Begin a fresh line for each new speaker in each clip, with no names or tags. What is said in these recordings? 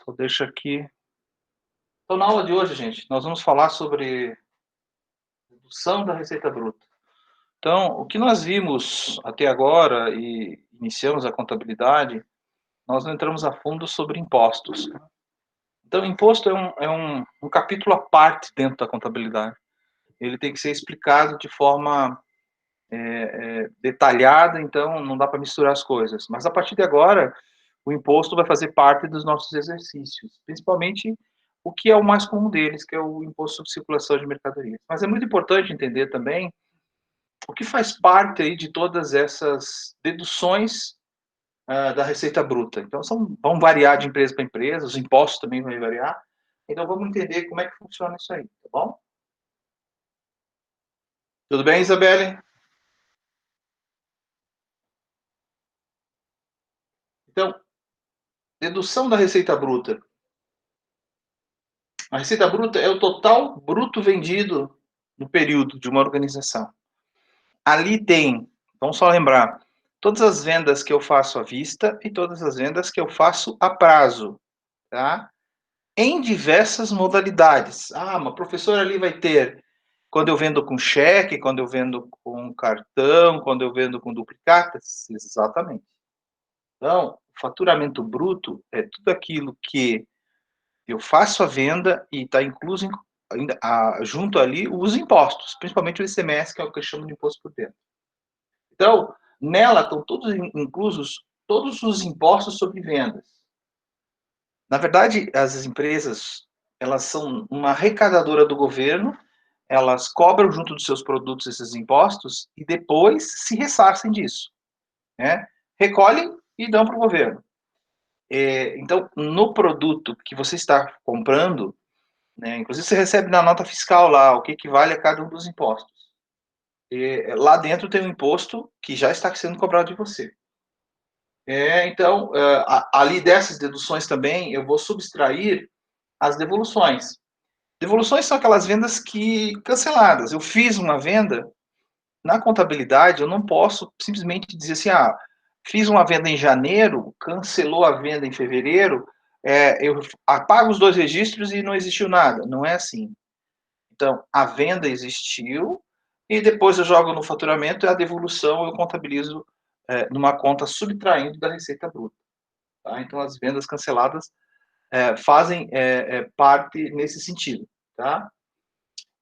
Só deixa aqui. Então, na aula de hoje, gente, nós vamos falar sobre redução da receita bruta. Então, o que nós vimos até agora e iniciamos a contabilidade, nós não entramos a fundo sobre impostos. Então, imposto é um capítulo à parte dentro da contabilidade. Ele tem que ser explicado de forma detalhada, então não dá para misturar as coisas. Mas a partir de agora, o imposto vai fazer parte dos nossos exercícios, principalmente o que é o mais comum deles, que é o imposto sobre circulação de mercadorias. Mas é muito importante entender também o que faz parte aí de todas essas deduções da receita bruta. Então, vão variar de empresa para empresa, os impostos também vão variar. Então, vamos entender como é que funciona isso aí, tá bom? Tudo bem, Isabelle? Então, dedução da receita bruta. A receita bruta é o total bruto vendido no período de uma organização. Ali tem, vamos só lembrar, todas as vendas que eu faço à vista e todas as vendas que eu faço a prazo, tá? Em diversas modalidades. Ah, uma professora ali vai ter quando eu vendo com cheque, quando eu vendo com cartão, quando eu vendo com duplicatas, exatamente. Então, o faturamento bruto é tudo aquilo que eu faço a venda e está incluso ainda, junto ali os impostos, principalmente o ICMS, que é o que eu chamo de imposto por dentro. Então, nela estão todos inclusos todos os impostos sobre vendas. Na verdade, as empresas, elas são uma arrecadadora do governo, elas cobram junto dos seus produtos esses impostos e depois se ressarcem disso, né? Recolhem e dão para o governo. Então, no produto que você está comprando, né, inclusive você recebe na nota fiscal lá o que equivale a cada um dos impostos. Lá dentro tem um imposto que já está sendo cobrado de você. Então, ali dessas deduções também, eu vou subtrair as devoluções. Devoluções são aquelas vendas que canceladas. Eu fiz uma venda, na contabilidade, eu não posso simplesmente dizer assim, fiz uma venda em janeiro, cancelou a venda em fevereiro, eu apago os dois registros e não existiu nada. Não é assim. Então, a venda existiu e depois eu jogo no faturamento e a devolução eu contabilizo numa conta subtraindo da receita bruta. Tá? Então, as vendas canceladas fazem parte nesse sentido. Tá?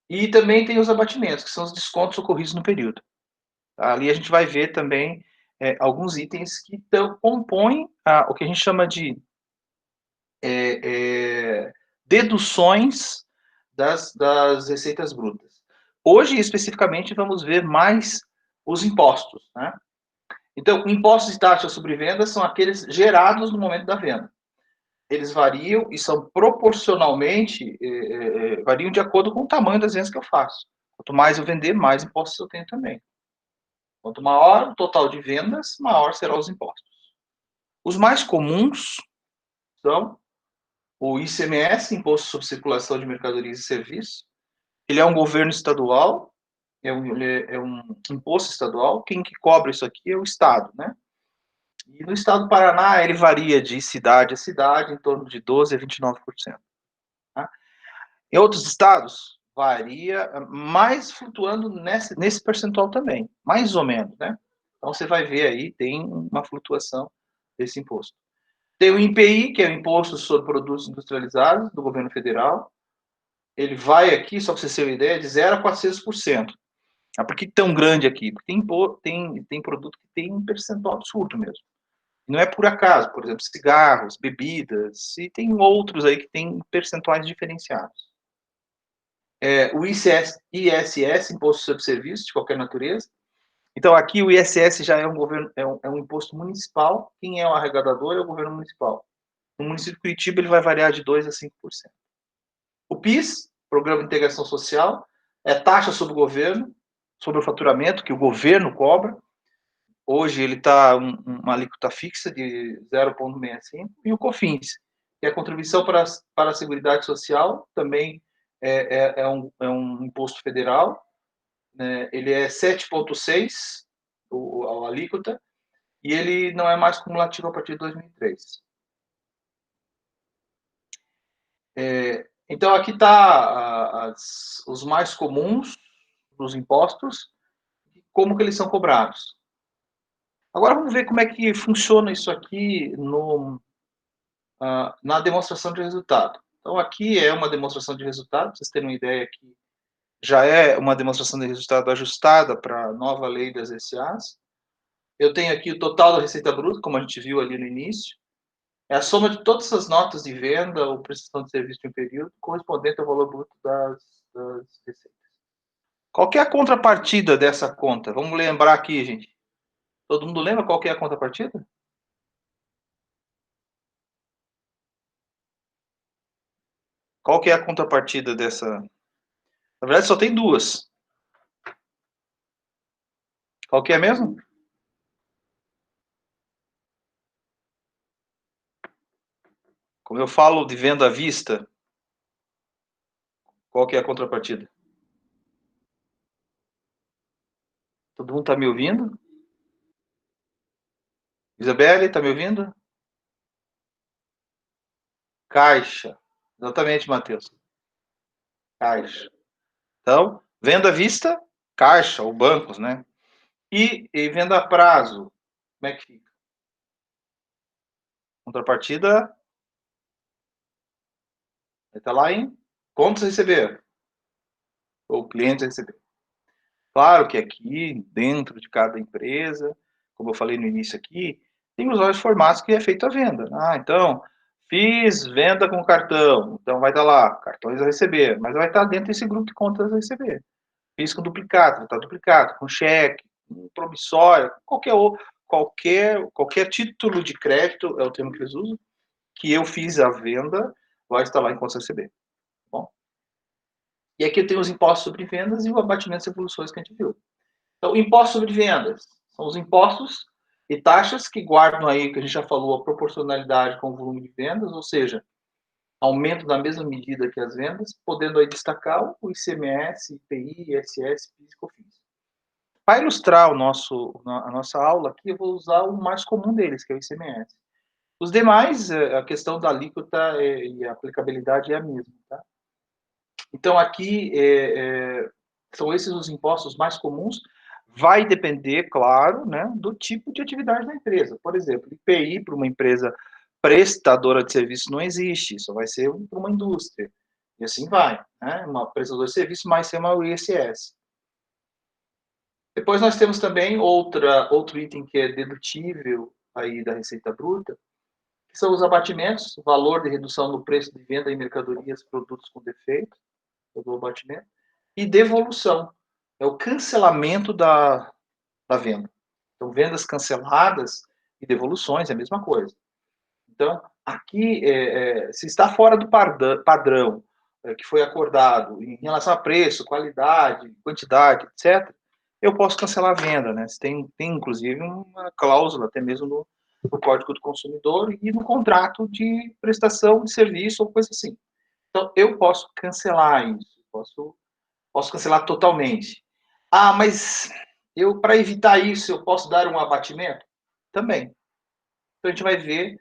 E também tem os abatimentos, que são os descontos ocorridos no período. Tá? Ali a gente vai ver também alguns itens que compõem o que a gente chama de deduções das receitas brutas. Hoje, especificamente, vamos ver mais os impostos. Né? Então, impostos e taxas sobre vendas são aqueles gerados no momento da venda. Eles variam e são proporcionalmente, variam de acordo com o tamanho das vendas que eu faço. Quanto mais eu vender, mais impostos eu tenho também. Quanto maior o total de vendas, maior serão os impostos. Os mais comuns são o ICMS, Imposto sobre Circulação de Mercadorias e Serviços. Ele é um governo estadual, é um imposto estadual. Quem que cobra isso aqui é o Estado, né? E no estado do Paraná, ele varia de cidade a cidade, em torno de 12% a 29%. Tá? Em outros estados, varia, mais flutuando nesse percentual também, mais ou menos, né? Então, você vai ver aí, tem uma flutuação desse imposto. Tem o INPI, que é o Imposto sobre Produtos Industrializados, do governo federal. Ele vai aqui, só para você ter uma ideia, de 0% a 400%. Por que tão grande aqui? Porque tem produto que tem um percentual absurdo mesmo. Não é por acaso, por exemplo, cigarros, bebidas, e tem outros aí que têm percentuais diferenciados. O ISS, Imposto sobre Serviços, de qualquer natureza. Então, aqui o ISS já é um imposto municipal. Quem é o arrecadador é o governo municipal. No município de Curitiba, ele vai variar de 2% a 5%. O PIS, Programa de Integração Social, é taxa sobre o governo, sobre o faturamento que o governo cobra. Hoje ele está uma alíquota fixa de 0,65%, e o COFINS, que é a contribuição para a Seguridade Social, também é um imposto federal, né? Ele é 7,6%, a alíquota, e ele não é mais cumulativo a partir de 2003. Então, aqui está os mais comuns dos impostos, como que eles são cobrados. Agora vamos ver como é que funciona isso aqui na demonstração de resultado. Então, aqui é uma demonstração de resultado, para vocês terem uma ideia que já é uma demonstração de resultado ajustada para a nova lei das SAs. Eu tenho aqui o total da receita bruta, como a gente viu ali no início. É a soma de todas as notas de venda ou prestação de serviço de um período, correspondente ao valor bruto das receitas. Qual que é a contrapartida dessa conta? Vamos lembrar aqui, gente. Todo mundo lembra qual que é a contrapartida? Qual que é a contrapartida dessa? Na verdade, só tem duas. Qual que é mesmo? Como eu falo de venda à vista, qual que é a contrapartida? Todo mundo está me ouvindo? Isabelle, está me ouvindo? Caixa. Exatamente, Matheus. Caixa. Então, venda à vista, caixa ou bancos, né? E venda a prazo, como é que fica? Contrapartida vai estar lá em contas a receber, ou clientes a receber. Claro que aqui, dentro de cada empresa, como eu falei no início aqui, tem os vários formatos que é feita a venda. Então, fiz venda com cartão, então vai estar lá, cartões a receber, mas vai estar dentro desse grupo de contas a receber. Fiz com duplicado, vai estar duplicado, com cheque, com promissória, qualquer título de crédito, é o termo que eles usam, que eu fiz a venda, vai estar lá em contas a receber. Bom, e aqui eu tenho os impostos sobre vendas e o abatimento das evoluções que a gente viu. Então, impostos sobre vendas são os impostos e taxas que guardam aí, que a gente já falou, a proporcionalidade com o volume de vendas, ou seja, aumento na mesma medida que as vendas, podendo aí destacar o ICMS, IPI, ISS, PIS e COFINS. Para ilustrar a nossa aula aqui, eu vou usar o mais comum deles, que é o ICMS. Os demais, a questão da alíquota e a aplicabilidade é a mesma. Tá? Então, aqui são esses os impostos mais comuns. Vai depender, claro, né, do tipo de atividade da empresa. Por exemplo, IPI para uma empresa prestadora de serviço não existe, só vai ser para uma indústria. E assim vai. Né? Uma prestadora de serviço mais ser uma ISS. Depois nós temos também outro item que é dedutível aí da receita bruta, que são os abatimentos, valor de redução no preço de venda em mercadorias, produtos com defeito, do abatimento, e devolução, é o cancelamento da venda. Então, vendas canceladas e devoluções é a mesma coisa. Então, aqui, se está fora do padrão que foi acordado em relação a preço, qualidade, quantidade, etc., eu posso cancelar a venda. Né? Tem inclusive, uma cláusula, até mesmo no Código do Consumidor e no contrato de prestação de serviço ou coisa assim. Então, eu posso cancelar isso, posso cancelar totalmente. Mas para evitar isso, eu posso dar um abatimento? Também. Então, a gente vai ver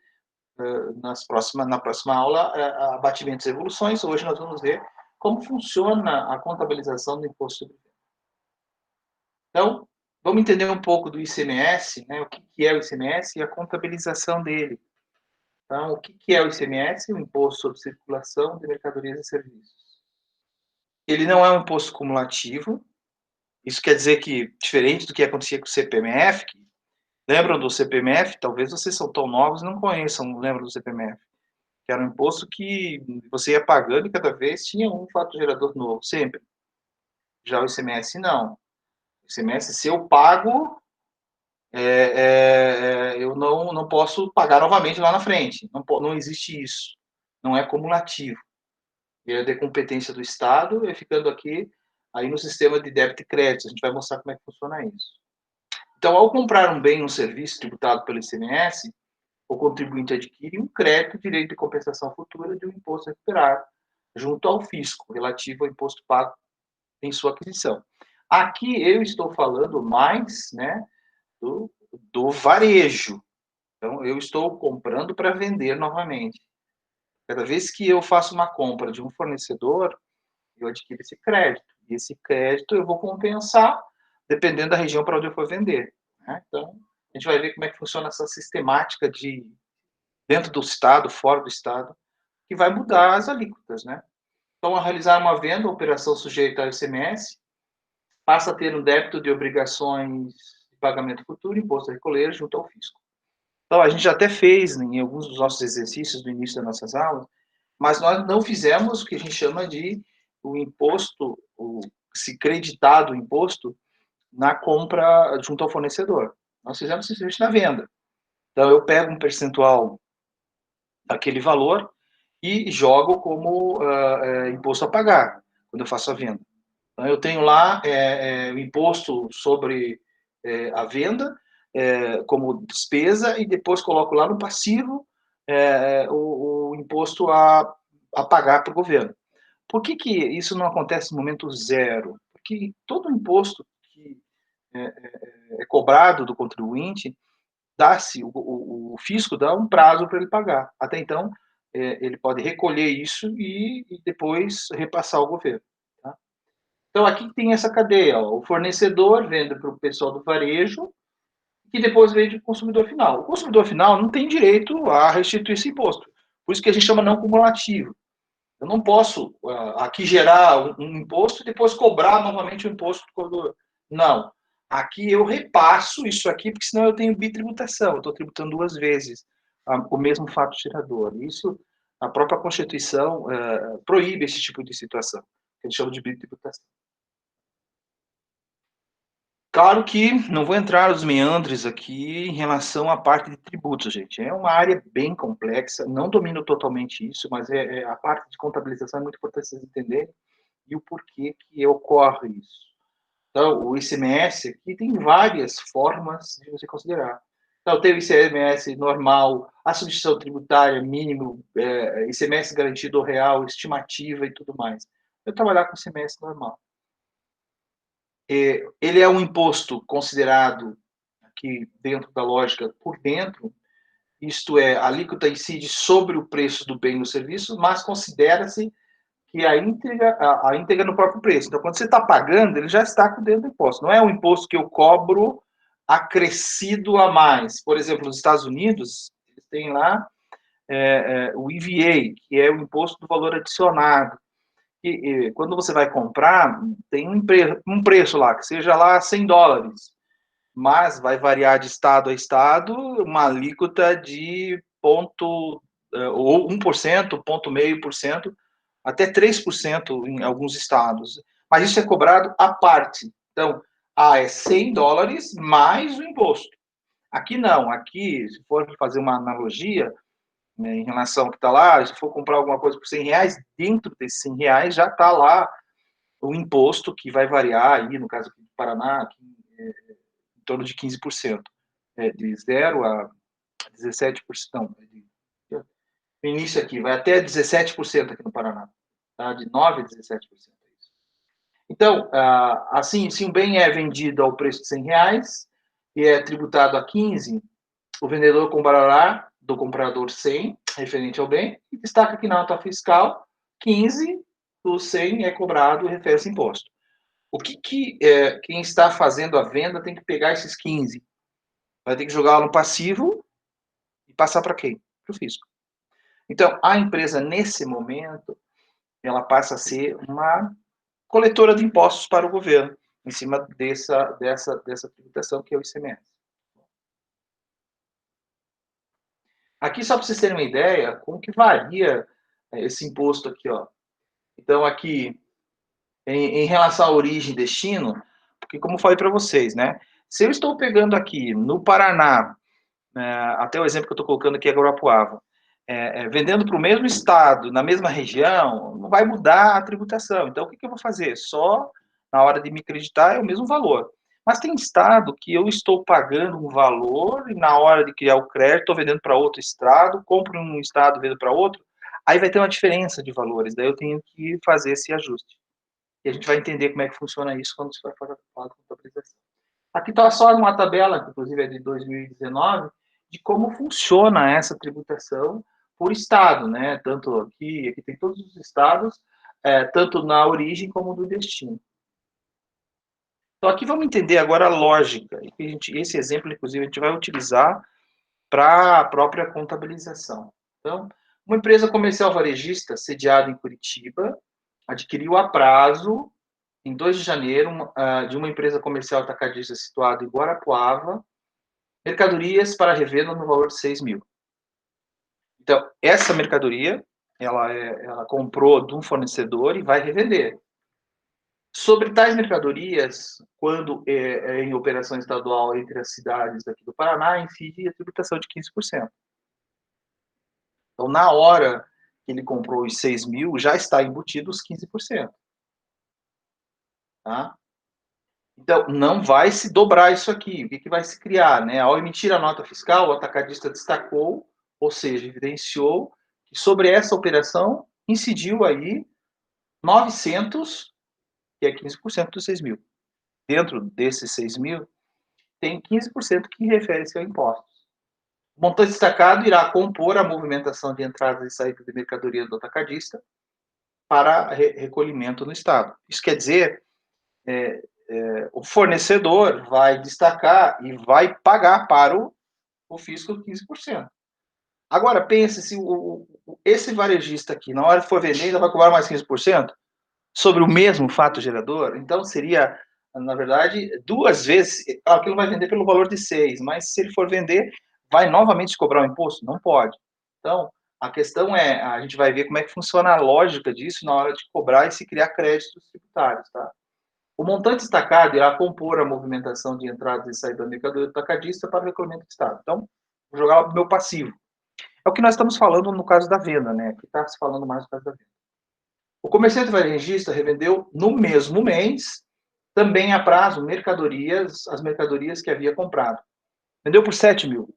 na próxima aula abatimentos e evoluções. Hoje nós vamos ver como funciona a contabilização do imposto sobre venda. Então, vamos entender um pouco do ICMS, né? O que é o ICMS e a contabilização dele. Então, o que é o ICMS? O Imposto sobre Circulação de Mercadorias e Serviços. Ele não é um imposto cumulativo. Isso quer dizer que, diferente do que acontecia com o CPMF, lembram do CPMF? Talvez vocês são tão novos e não conheçam, lembram do CPMF? Que era um imposto que você ia pagando e cada vez tinha um fato gerador novo, sempre. Já o ICMS, não. O ICMS, se eu pago, eu não posso pagar novamente lá na frente. Não existe isso. Não é cumulativo. Ele é de competência do Estado e ficando aqui aí no sistema de débito e crédito. A gente vai mostrar como é que funciona isso. Então, ao comprar um bem ou um serviço tributado pelo ICMS, o contribuinte adquire um crédito direito de compensação futura de um imposto recuperado junto ao fisco, relativo ao imposto pago em sua aquisição. Aqui eu estou falando mais, né, do varejo. Então, eu estou comprando para vender novamente. Cada vez que eu faço uma compra de um fornecedor, eu adquiro esse crédito. E esse crédito eu vou compensar dependendo da região para onde eu for vender, né. Então, a gente vai ver como é que funciona essa sistemática de dentro do estado, fora do estado, que vai mudar as alíquotas, né. Então, ao realizar uma venda, a operação sujeita ao ICMS, passa a ter um débito de obrigações de pagamento futuro, imposto a recolher junto ao fisco. Então, a gente já até fez em alguns dos nossos exercícios do início das nossas aulas, mas nós não fizemos o que a gente chama de o imposto, o se creditado o imposto na compra junto ao fornecedor. Nós fizemos simplesmente na venda. Então, eu pego um percentual daquele valor e jogo como imposto a pagar quando eu faço a venda. Então, eu tenho lá o imposto sobre a venda como despesa e depois coloco lá no passivo o imposto a pagar para o governo. Por que, que isso não acontece no momento zero? Porque todo imposto que é cobrado do contribuinte, dá-se, o fisco dá um prazo para ele pagar. Até então, ele pode recolher isso e depois repassar ao governo. Tá? Então, aqui tem essa cadeia. Ó, o fornecedor vende para o pessoal do varejo, que depois vende para o consumidor final. O consumidor final não tem direito a restituir esse imposto. Por isso que a gente chama não cumulativo. Eu não posso aqui gerar um imposto e depois cobrar novamente o imposto quando. Não. Aqui eu repasso isso aqui, porque senão eu tenho bitributação. Eu estou tributando duas vezes o mesmo fato gerador. Isso, a própria Constituição proíbe esse tipo de situação, que a gente chama de bitributação. Claro que não vou entrar nos meandres aqui em relação à parte de tributos, gente. É uma área bem complexa, não domino totalmente isso, mas a parte de contabilização é muito importante vocês entenderem e o porquê que ocorre isso. Então, o ICMS aqui tem várias formas de você considerar. Então, tem o ICMS normal, a substituição tributária mínimo, ICMS garantido real, estimativa e tudo mais. Eu trabalhar com ICMS normal. Ele é um imposto considerado, aqui dentro da lógica, por dentro, isto é, a alíquota incide sobre o preço do bem ou serviço, mas considera-se que a íntegra no próprio preço. Então, quando você está pagando, ele já está com dentro do imposto. Não é um imposto que eu cobro acrescido a mais. Por exemplo, nos Estados Unidos, eles têm lá o EVA, que é o imposto do valor adicionado. E quando você vai comprar, tem um preço lá, que seja lá $100, mas vai variar de estado a estado, uma alíquota de ou 1%, 0,5%, até 3% em alguns estados. Mas isso é cobrado à parte. Então, é $100 mais o imposto. Aqui não, aqui, se for fazer uma analogia, né, em relação ao que está lá, se for comprar alguma coisa por R$100, dentro desses R$100 já está lá o imposto que vai variar aí, no caso aqui do Paraná, aqui, em torno de 15%. De 0 a 17%, não, no início aqui, vai até 17% aqui no Paraná, tá? De 9% a 17%. Então, assim, se um bem é vendido ao preço de R$100 e é tributado a 15, o vendedor comprará do comprador 100, referente ao bem, e destaca que na nota fiscal, 15 dos 100 é cobrado e refere-se imposto. O que quem está fazendo a venda tem que pegar esses 15? Vai ter que jogá-lo no passivo e passar para quem? Para o fisco. Então, a empresa, nesse momento, ela passa a ser uma coletora de impostos para o governo, em cima dessa tributação que é o ICMS. Aqui, só para vocês terem uma ideia, como que varia esse imposto aqui, ó. Então, aqui, em relação à origem e destino, porque como eu falei para vocês, né? Se eu estou pegando aqui no Paraná, até o exemplo que eu estou colocando aqui é Guarapuava, vendendo para o mesmo estado, na mesma região, não vai mudar a tributação. Então, o que eu vou fazer? Só na hora de me acreditar é o mesmo valor. Mas tem estado que eu estou pagando um valor e na hora de criar o crédito, estou vendendo para outro estado, compro um estado, vendo para outro, aí vai ter uma diferença de valores, daí eu tenho que fazer esse ajuste. E a gente vai entender como é que funciona isso quando você vai falar de contabilização. Aqui está só uma tabela, que inclusive é de 2019, de como funciona essa tributação por estado, né? Tanto aqui tem todos os estados, tanto na origem como no destino. Então, aqui vamos entender agora a lógica. Esse exemplo, inclusive, a gente vai utilizar para a própria contabilização. Então, uma empresa comercial varejista sediada em Curitiba adquiriu a prazo, em 2 de janeiro, de uma empresa comercial atacadista situada em Guarapuava, mercadorias para revenda no valor de 6 mil. Então, essa mercadoria, ela comprou de um fornecedor e vai revender. Sobre tais mercadorias, quando em operação estadual entre as cidades aqui do Paraná, incide a tributação de 15%. Então, na hora que ele comprou os 6 mil, já está embutido os 15%. Tá? Então, não vai se dobrar isso aqui. O que vai se criar? Né? Ao emitir a nota fiscal, o atacadista destacou, ou seja, evidenciou, que sobre essa operação incidiu aí 900, que é 15% dos 6 mil. Dentro desses 6 mil, tem 15% que refere-se a impostos. O montante destacado irá compor a movimentação de entrada e saída de mercadoria do atacadista para recolhimento no Estado. Isso quer dizer, o fornecedor vai destacar e vai pagar para o fisco 15%. Agora, pense se esse varejista aqui, na hora que for vender, ainda vai cobrar mais 15% sobre o mesmo fato gerador. Então, seria, na verdade, 2 vezes. Aquilo vai vender pelo valor de 6, mas se ele for vender, vai novamente cobrar o imposto? Não pode. Então, a questão a gente vai ver como é que funciona a lógica disso na hora de cobrar e se criar créditos tributários, tá? O montante destacado irá compor a movimentação de entradas e saídas da mercadoria do atacadista para o recolhimento do Estado. Então, vou jogar o meu passivo. É o que nós estamos falando no caso da venda, né? Aqui está se falando mais no caso da venda. O comerciante varejista revendeu no mesmo mês, também a prazo, as mercadorias que havia comprado. Vendeu por 7 mil,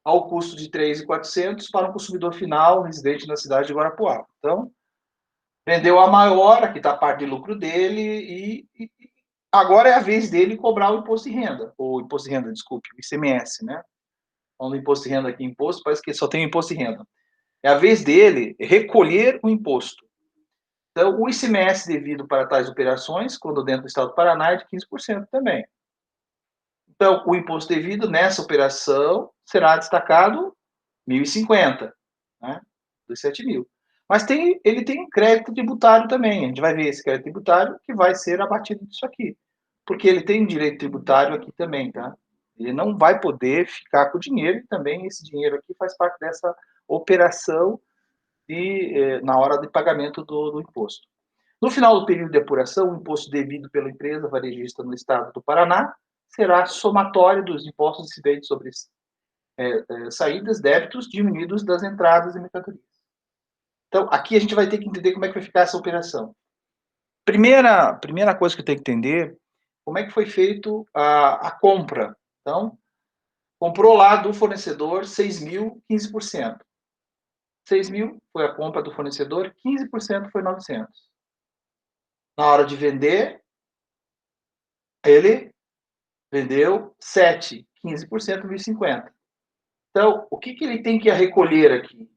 ao custo de 3.400 para um consumidor final residente na cidade de Guarapuava. Então, vendeu a maior, aqui está a parte de lucro dele, e agora é a vez dele cobrar o imposto de renda, desculpe, o ICMS, né? Falando imposto de renda aqui, imposto, parece que só tem o imposto de renda. É a vez dele recolher o imposto. Então, o ICMS devido para tais operações, quando dentro do Estado do Paraná, é de 15% também. Então, o imposto devido nessa operação será destacado 1.050, né? Dos 7 mil. Mas ele tem um crédito tributário também. A gente vai ver esse crédito tributário que vai ser abatido disso aqui. Porque ele tem um direito tributário aqui também, tá? Ele não vai poder ficar com o dinheiro e também esse dinheiro aqui faz parte dessa operação na hora de pagamento do imposto. No final do período de apuração, o imposto devido pela empresa varejista no estado do Paraná será somatório dos impostos incidentes sobre saídas, débitos diminuídos das entradas e mercadorias. Então, aqui a gente vai ter que entender como é que vai ficar essa operação. Primeira coisa que eu tenho que entender, como é que foi feito a compra. Então, comprou lá do fornecedor 6 mil, 15%. 6 mil foi a compra do fornecedor, 15% foi 900. Na hora de vender, ele vendeu 7, 15%, 1.050. Então, o que ele tem que recolher aqui?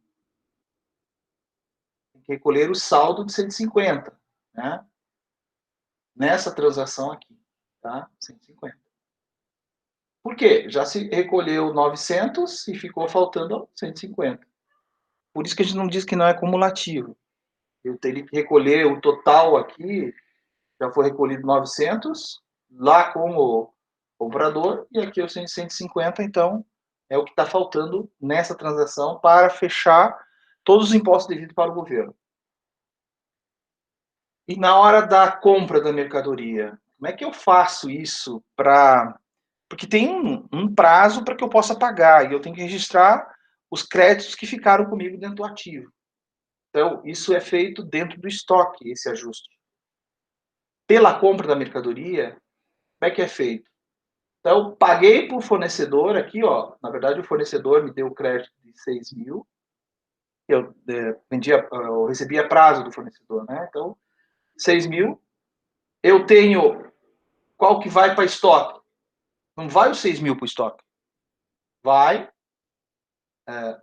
Tem que recolher o saldo de 150, né? Nessa transação aqui, tá? 150. Por quê? Já se recolheu 900 e ficou faltando 150. Por isso que a gente não diz que não é cumulativo. Eu teria que recolher o total aqui, já foi recolhido 900, lá com o comprador, e aqui eu 150, então é o que está faltando nessa transação para fechar todos os impostos devidos para o governo. E na hora da compra da mercadoria, como é que eu faço isso para... Porque tem um prazo para que eu possa pagar, e eu tenho que registrar os créditos que ficaram comigo dentro do ativo. Então, isso é feito dentro do estoque, esse ajuste. Pela compra da mercadoria, como é que é feito? Então, paguei para o fornecedor aqui, ó. Na verdade, o fornecedor me deu o crédito de 6 mil. Eu recebi a prazo do fornecedor, né? Então, 6 mil. Eu tenho qual que vai para estoque? Não vai os 6 mil para o estoque. Vai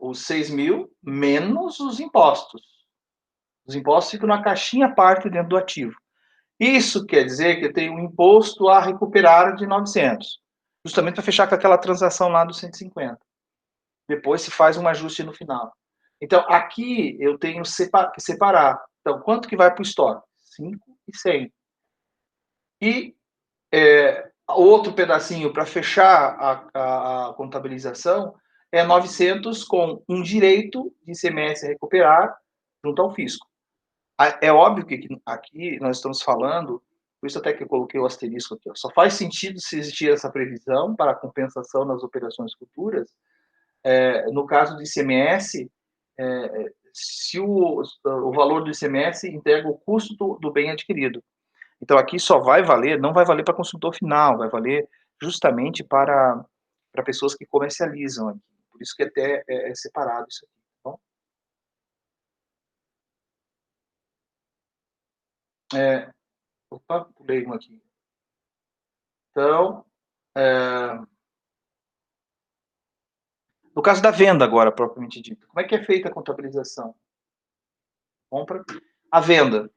os 6.000 menos os impostos. Os impostos ficam na caixinha à parte dentro do ativo. Isso quer dizer que eu tenho um imposto a recuperar de 900, justamente para fechar com aquela transação lá dos 150. Depois se faz um ajuste no final. Então, aqui eu tenho que separar. Então, quanto que vai para o estoque? 5 e 100. E outro pedacinho para fechar a contabilização é 900 com um direito de ICMS a recuperar junto ao fisco. É óbvio que aqui nós estamos falando, por isso até que eu coloquei o asterisco aqui, ó, só faz sentido se existir essa previsão para a compensação nas operações futuras, no caso do ICMS, se o valor do ICMS integra o custo do bem adquirido. Então, aqui só vai valer, não vai valer para consumidor final, vai valer justamente para pessoas que comercializam aqui. Por isso que até é separado isso aqui. Tá bom? Opa, pulei uma aqui. Então, no caso da venda agora, propriamente dito, como é que é feita a contabilização? Compra, a venda.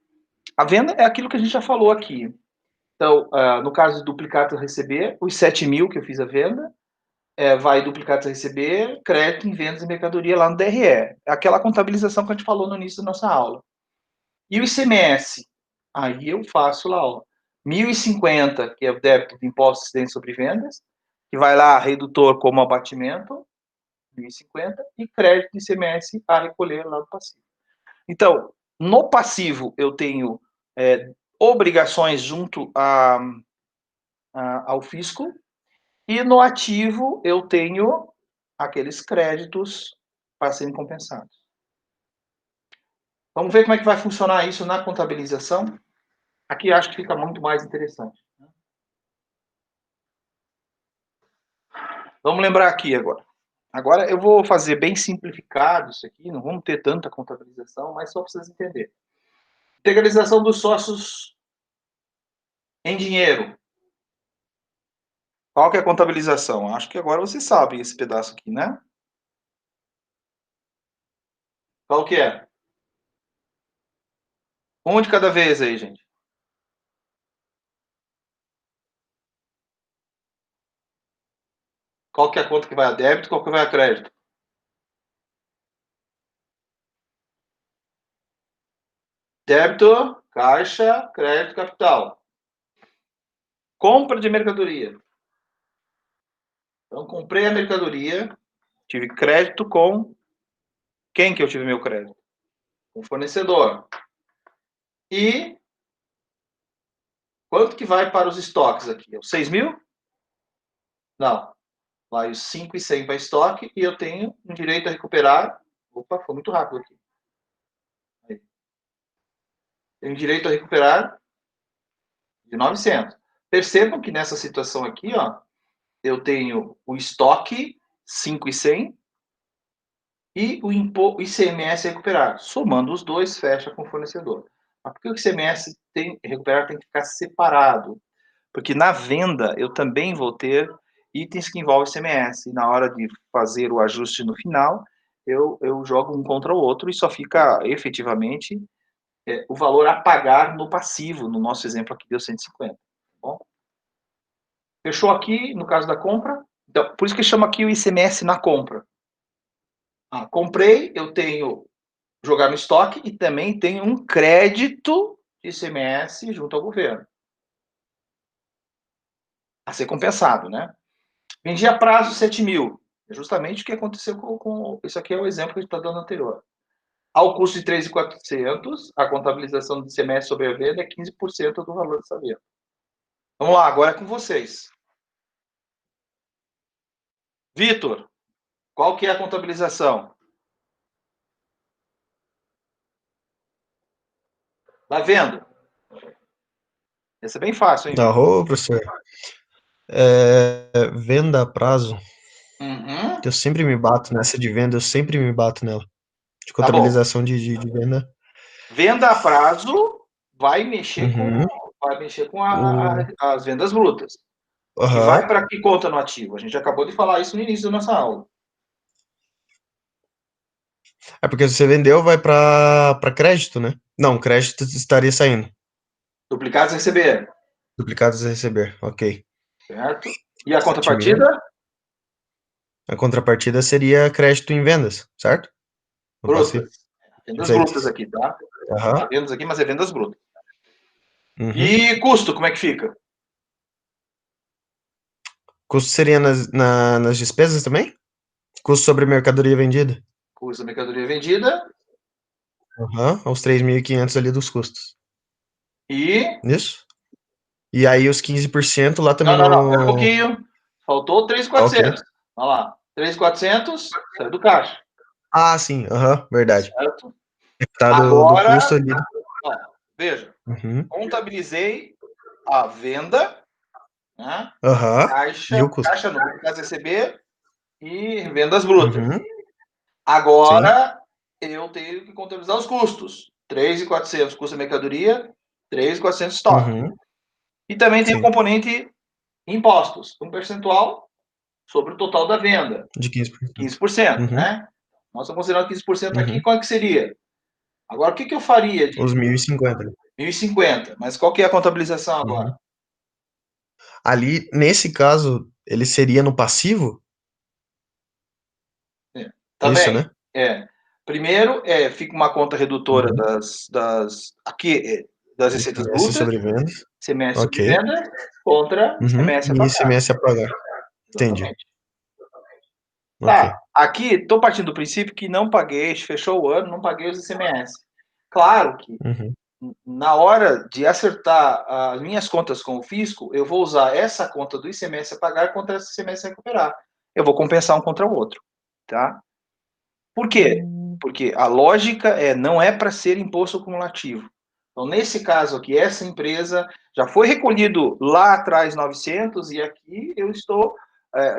A venda é aquilo que a gente já falou aqui. Então, no caso de duplicados a receber, os 7.000 que eu fiz a venda, vai duplicados a receber, crédito em vendas e mercadoria lá no DRE. É aquela contabilização que a gente falou no início da nossa aula. E o ICMS? Aí eu faço lá, ó, 1.050, que é o débito de impostos incidentes sobre vendas, que vai lá, redutor como abatimento, 1.050, e crédito de ICMS a recolher lá no passivo. Então, no passivo, eu tenho obrigações junto ao fisco, e no ativo, eu tenho aqueles créditos para serem compensados. Vamos ver como é que vai funcionar isso na contabilização? Aqui acho que fica muito mais interessante. Vamos lembrar aqui agora. Agora eu vou fazer bem simplificado isso aqui, não vamos ter tanta contabilização, mas só para vocês entenderem. Integralização dos sócios em dinheiro. Qual que é a contabilização? Acho que agora vocês sabem esse pedaço aqui, né? Qual que é? Um de cada vez aí, gente. Qual que é a conta que vai a débito, qual que vai a crédito? Débito, caixa, crédito, capital. Compra de mercadoria. Então, comprei a mercadoria, tive crédito com quem que eu tive meu crédito? Com o fornecedor. E quanto que vai para os estoques aqui? Os 6.000? Não. Vai os 5 e 100 para estoque e eu tenho um direito a recuperar. Opa, foi muito rápido aqui. Aí. Tenho direito a recuperar de 900. Percebam que nessa situação aqui, ó, eu tenho o estoque 5 e 100 e o ICMS a recuperar. Somando os dois, fecha com o fornecedor. Mas por que o ICMS recuperar tem que ficar separado? Porque na venda eu também vou ter itens que envolvem ICMS. E na hora de fazer o ajuste no final, eu jogo um contra o outro e só fica efetivamente o valor a pagar no passivo. No nosso exemplo aqui deu 150. Tá bom? Fechou aqui no caso da compra. Então, por isso que chama aqui o ICMS na compra. Comprei, eu tenho jogar no estoque e também tenho um crédito de ICMS junto ao governo. A ser compensado, né? Vendi a prazo 7.000. É justamente o que aconteceu com... Isso aqui é o exemplo que a gente está dando anterior. Ao custo de 3.400, a contabilização do ICMS sobre a venda é 15% do valor dessa venda. Vamos lá, agora é com vocês. Vitor, qual que é a contabilização? Tá vendo? Essa é bem fácil, hein, Vitor?
Professor. Venda a prazo.
Uhum.
Eu sempre me bato nessa de venda, eu sempre me bato nela. De
Tá bom.
contabilização de venda.
Venda a prazo vai mexer
Uhum.
com
O...
as vendas brutas. Que vai
Aham.
para que conta no ativo? A gente acabou de falar isso no início da nossa aula.
É porque se você vendeu, vai para crédito, né? Não, crédito estaria saindo.
Duplicados a receber,
Duplicados a receber, ok.
certo? E a
7.000.
contrapartida?
A contrapartida seria crédito em vendas, certo? No passivo.
Brutas. Vendas brutas
Perfeitos.
aqui, tá? Tá
Aham.
vendas aqui, mas é vendas brutas.
Uhum.
E custo, como é que fica?
Custo seria nas despesas também? Custo sobre mercadoria vendida?
Custo da mercadoria vendida
Aham, aos 3.500 ali dos custos.
e...
Isso? E aí os 15% lá também
Não, pera um
no.
pouquinho. Faltou
Ah, ok.
3.400. Olha lá. 3.400 saiu do caixa,
Ah, sim, aham, verdade.
certo?
Tá do
Agora,
custo ali.
ó, veja,
Uhum.
contabilizei a venda, né?
Aham. E o custo.
Caixa no caso receber e vendas brutas.
Uhum. Sim.
Agora eu tenho que contabilizar os custos. 3.400 custa mercadoria, 3.400 estoque.
Uhum.
E também tem o
Sim.
componente impostos, um percentual sobre o total da venda,
De 15%.
15%,
Uhum.
né? Nós estamos considerando 15% aqui,
Uhum.
qual é que seria? Agora, o que eu faria
Os
de
1.050 ali.
1.050? Mas qual que é a contabilização agora?
Uhum. Ali, nesse caso, ele seria no passivo?
É,
Isso,
também,
né?
primeiro, fica uma conta redutora
Uhum.
das receitas
ICMS
brutas,
sobre vendas.
CMS sobre
Ok.
venda, contra
Uhum.
CMS a
E
pagar.
ICMS a pagar. Entendi.
Exatamente.
Ok.
Tá, aqui estou partindo do princípio que não paguei, fechou o ano, não paguei os ICMS. Claro que
Uhum.
na hora de acertar as minhas contas com o fisco, eu vou usar essa conta do ICMS a pagar contra esse ICMS a recuperar. Eu vou compensar um contra o outro, tá? Por quê? Porque a lógica não é para ser imposto cumulativo. Então, nesse caso aqui, essa empresa já foi recolhido lá atrás 900 e aqui eu estou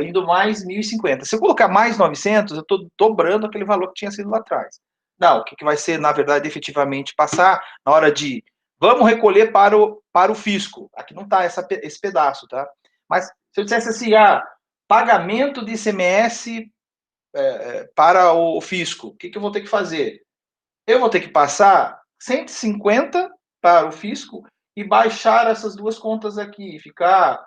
indo mais 1.050. Se eu colocar mais 900, eu estou dobrando aquele valor que tinha sido lá atrás. Não, o que vai ser, na verdade, efetivamente passar na hora de vamos recolher para o fisco. Aqui não está esse pedaço, tá? Mas se eu dissesse assim, pagamento de ICMS para o fisco, o que eu vou ter que fazer? Eu vou ter que passar 150 para o fisco e baixar essas duas contas aqui, ficar,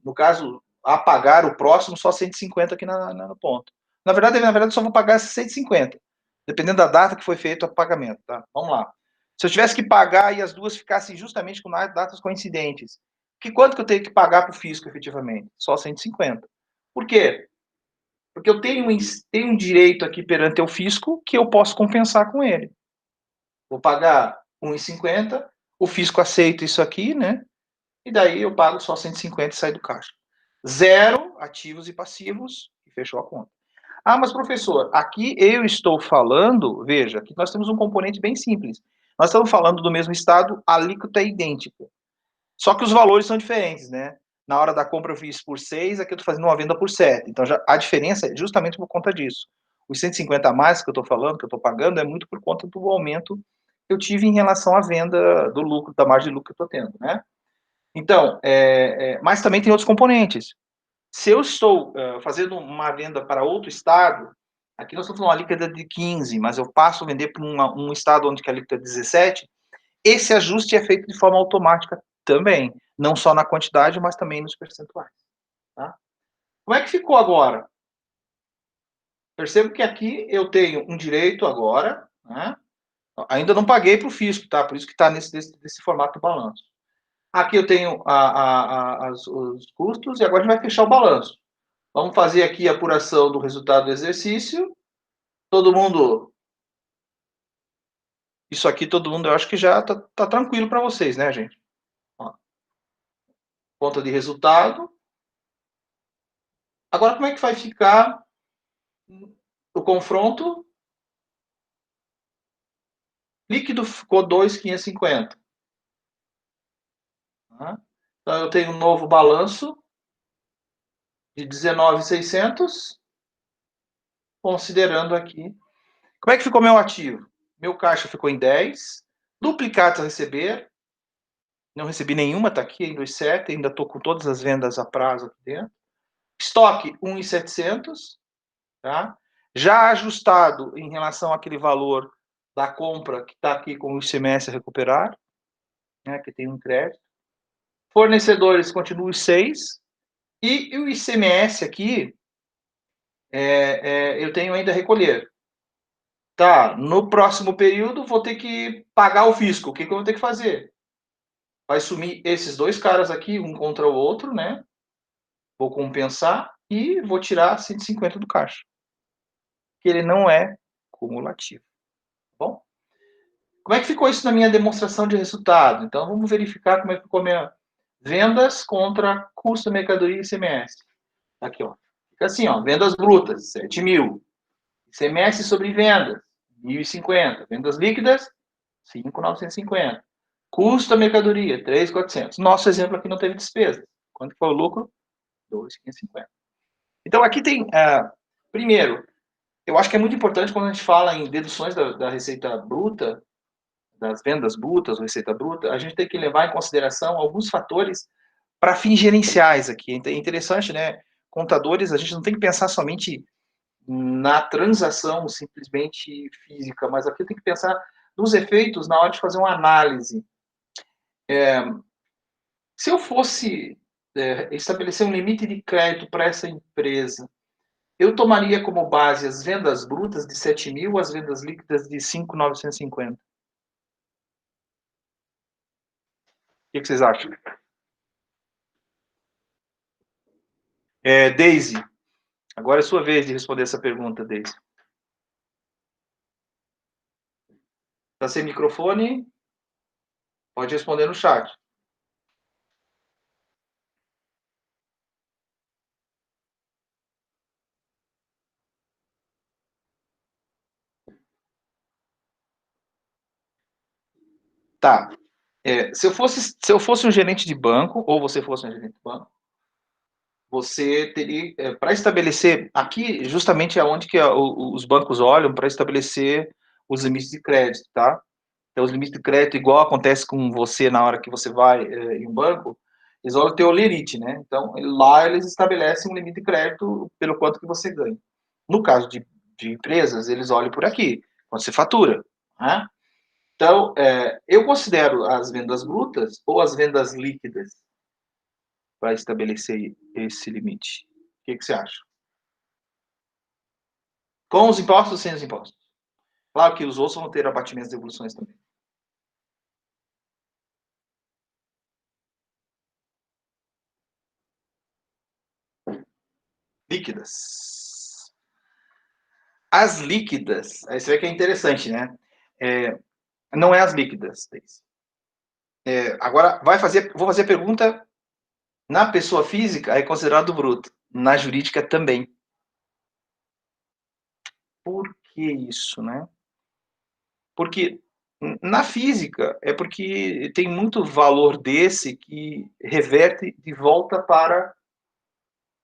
no caso, a pagar o próximo só 150 aqui no ponto. Na verdade, eu só vou pagar esses 150, dependendo da data que foi feito o pagamento. Tá? Vamos lá. Se eu tivesse que pagar e as duas ficassem justamente com datas coincidentes, quanto que eu tenho que pagar para o fisco efetivamente? Só 150. Por quê? Porque eu tenho um direito aqui perante o fisco que eu posso compensar com ele. Vou pagar 1,50, o fisco aceita isso aqui, né? E daí eu pago só 150 e sai do caixa. Zero ativos e passivos e fechou a conta. Ah, mas professor, aqui eu estou falando, veja, aqui nós temos um componente bem simples. Nós estamos falando do mesmo estado, a alíquota é idêntica. Só que os valores são diferentes, né? Na hora da compra eu fiz por 6, aqui eu estou fazendo uma venda por 7. Então a diferença é justamente por conta disso. Os 150 a mais que eu estou falando, que eu estou pagando, é muito por conta do aumento que eu tive em relação à venda do lucro, da margem de lucro que eu estou tendo, né? Então, mas também tem outros componentes. Se eu estou fazendo uma venda para outro estado, aqui nós estamos falando uma alíquota de 15, mas eu passo a vender para um estado onde a alíquota é 17, esse ajuste é feito de forma automática também, não só na quantidade, mas também nos percentuais. Tá? Como é que ficou agora? Percebo que aqui eu tenho um direito agora, né? Ainda não paguei para o fisco, tá? Por isso que está nesse formato do balanço. Aqui eu tenho os custos e agora a gente vai fechar o balanço. Vamos fazer aqui a apuração do resultado do exercício. Todo mundo. Isso aqui, todo mundo, eu acho que já tá tranquilo para vocês, né, gente? Ó, conta de resultado. Agora, como é que vai ficar o confronto? Líquido ficou 2.550. Tá? Então, eu tenho um novo balanço de 19.600, considerando aqui. Como é que ficou meu ativo? Meu caixa ficou em 10. Duplicados a receber. Não recebi nenhuma, está aqui em 2,7. Ainda estou com todas as vendas a prazo aqui dentro. Estoque, 1.700. Tá? já ajustado em relação àquele valor da compra que está aqui com o ICMS a recuperar, né, que tem um crédito. Fornecedores continuam os 6, e o ICMS aqui, eu tenho ainda a recolher. Tá, no próximo período vou ter que pagar o fisco. O que eu vou ter que fazer? Vai sumir esses dois caras aqui, um contra o outro, né? Vou compensar e vou tirar 150 do caixa. Que ele não é cumulativo. Tá bom? Como é que ficou isso na minha demonstração de resultado? Então, vamos verificar como é que ficou minha vendas contra custo, mercadoria e ICMS. Aqui, ó. Fica assim, ó. Vendas brutas, 7.000. ICMS sobre vendas, 1.050. Vendas líquidas, 5.950. Custo da mercadoria, 3.400. Nosso exemplo aqui não teve despesa. Quanto foi o lucro? 2.550. Então, aqui tem, primeiro, eu acho que é muito importante quando a gente fala em deduções da receita bruta, das vendas brutas, receita bruta, a gente tem que levar em consideração alguns fatores para fins gerenciais aqui. É interessante, né? Contadores, a gente não tem que pensar somente na transação simplesmente física, mas aqui tem que pensar nos efeitos na hora de fazer uma análise. Se eu fosse estabelecer um limite de crédito para essa empresa, eu tomaria como base as vendas brutas de 7.000, as vendas líquidas de 5.950. O que vocês acham? Daisy, agora é sua vez de responder essa pergunta, Daisy. Está sem microfone? Pode responder no chat. Tá. Se eu fosse um gerente de banco, ou você fosse um gerente de banco, você teria, para estabelecer, aqui justamente é onde que os bancos olham para estabelecer os limites de crédito, tá? Então, os limites de crédito, igual acontece com você na hora que você vai em um banco, eles olham o teu limite, né? Então, lá eles estabelecem um limite de crédito pelo quanto que você ganha. No caso de empresas, eles olham por aqui, quando você fatura, né? Então, eu considero as vendas brutas ou as vendas líquidas para estabelecer esse limite. O que você acha? Com os impostos ou sem os impostos? Claro que os outros vão ter abatimentos de devoluções também. Líquidas. As líquidas, aí você vê que é interessante, né? Não é as líquidas. Agora, vou fazer a pergunta, na pessoa física é considerado bruto, na jurídica também. Por que isso, né? Porque na física é porque tem muito valor desse que reverte de volta para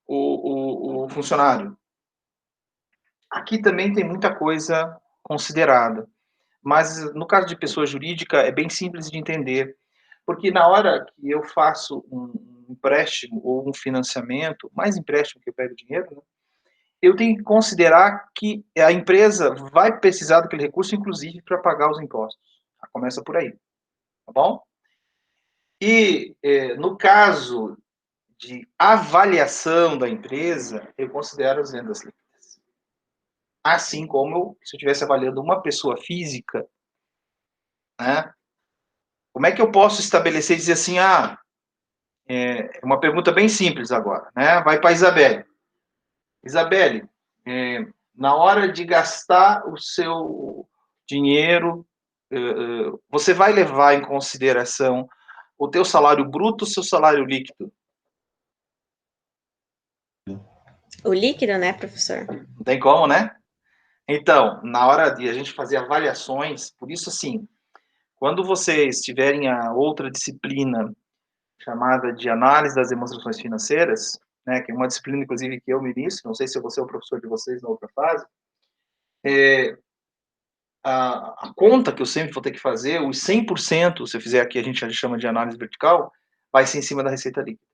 o funcionário. Aqui também tem muita coisa considerada, mas no caso de pessoa jurídica é bem simples de entender, porque na hora que eu faço um empréstimo ou um financiamento, mais empréstimo que eu pego dinheiro, né, eu tenho que considerar que a empresa vai precisar daquele recurso, inclusive, para pagar os impostos. Começa por aí, tá bom? E no caso de avaliação da empresa, eu considero as vendas líquidas. Assim como se eu estivesse avaliando uma pessoa física, né? Como é que eu posso estabelecer e dizer assim, uma pergunta bem simples agora, né? Vai para a Isabelle. Isabelle, na hora de gastar o seu dinheiro, você vai levar em consideração o teu salário bruto ou o seu salário líquido?
O líquido, né, professor?
Não tem como, né? Então, na hora de a gente fazer avaliações, por isso, assim, quando vocês tiverem a outra disciplina chamada de análise das demonstrações financeiras, né, que é uma disciplina, inclusive, que eu ministro, não sei se eu vou ser o professor de vocês na outra fase, a conta que eu sempre vou ter que fazer, os 100%, se eu fizer aqui, a gente chama de análise vertical, vai ser em cima da receita líquida.